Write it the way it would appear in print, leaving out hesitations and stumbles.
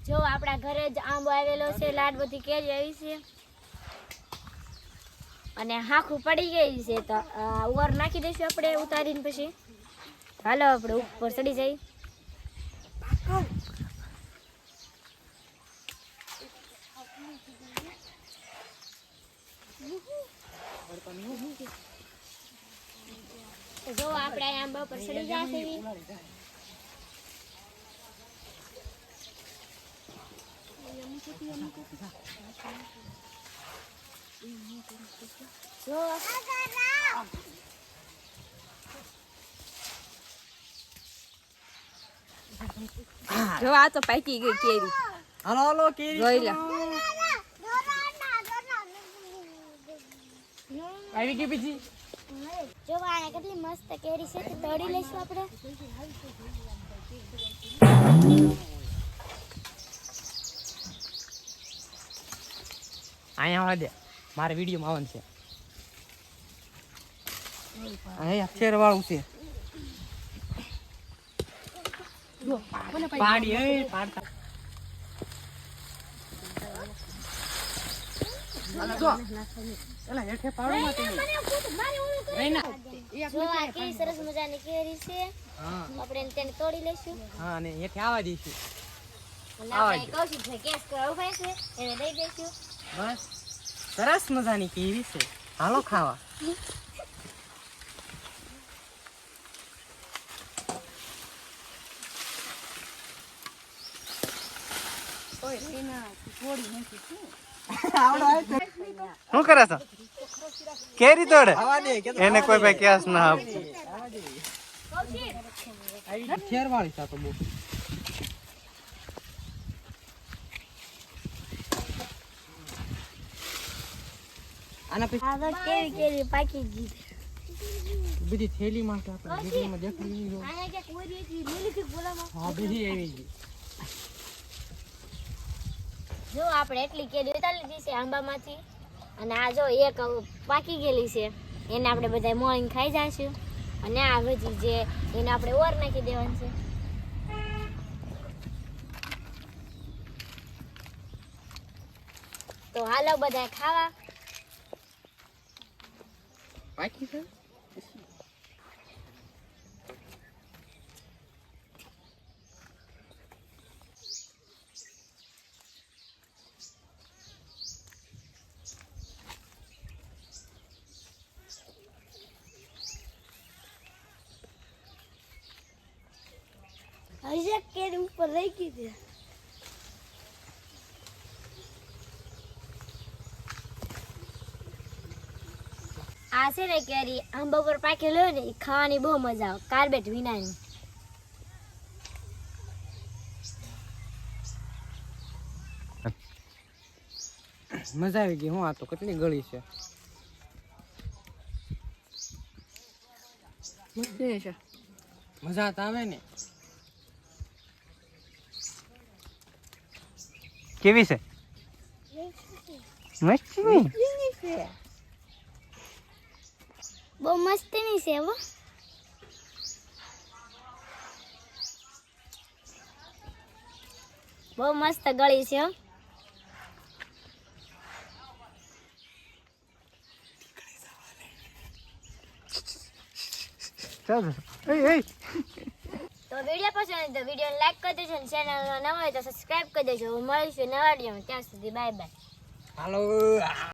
જો આપણા ઘરે જ આંબો આવેલો છે, લાડ બધી કેરી આવી છે અને હાખું પડી ગઈ છે તો ઓર નાખી દઈશું આપણે ઉતારીને પછી. હાલો આપણે ઉપર ચડી જઈએ. જો આપણે આંબા પર ચડી જશે. જો આ તો પાકી ગઈ કેરી. હાલો હાલો કેરી જોઈ લે. આવી ગઈ બીજી. જો આ કેટલી મસ્ત કેરી છે, તોડી લઈશું આપણે. અહીંયા આવવા દે, મારે વિડીયોમાં આવવાનું છે. અહીંયા અક્ષર વાળું છે. પાડી એ પાડતા. જો એલા હેઠે પાડો માં તમે. જો આ કેવી સરસ મજાની કેરી છે. હા આપણે તેને તોડી લઈશું. હા અને હેઠે આવવા દઈશું. અને આપણે કૌશિક ભાઈ કેસ કરવા ઉભા છે એને દઈ દઈશું. બસ સરસ મજાની કેવી છે, હાલો ખાવા. શું કરે છે? કેરી તોડે એને કોઈ ભાઈ કેસ ના આપતું. ખેરવાળી છે તો બહુ. આના પછી આ તો કેવી કેવી પાકી ગઈ. બધી થેલી માં છે આપણે વિડીયોમાં દેખી લીધો. આયા કે કોઈ એક લીલી થી બોલામાં. હા બધી આવી ગઈ. જો આપણે એટલી કેરી ઉતારી લીધી છે આંબામાંથી અને આ જો એક પાકી ગયેલી છે એને આપણે બધા મોળીને ખાઈ જઈશું. અને આ હજી જે એને આપણે ઓર નાખી દેવાનું છે. તો હાલો બધા ખાવા. પાકી છે. હજી કેરી ઉપર રહી ગઈ છે. આ છે ને કેરી આંબા પર પાકેલો હોય ને એ ખાવાની બહુ મજા આવે, કાર્બેટ વિનાની. મજા આવી ગઈ. હું આ તો કેટલી ગળી છે. મસ્ત છે. મજા તો આવે ને. કેવી છે? મસ્ત છે. બહુ મસ્તીની છે હો. બહુ મસ્ત ગળી છે હો. ચાલ એ એ તો વિડીયો પસંદ આવે તો વિડીયોને લાઈક કરી દેજો અને ચેનલ નવા હોય તો સબસ્ક્રાઇબ કરી દેજો. મળીશું નવા વિડીયોમાં. ત્યાં સુધી બાય બાય. હાલો.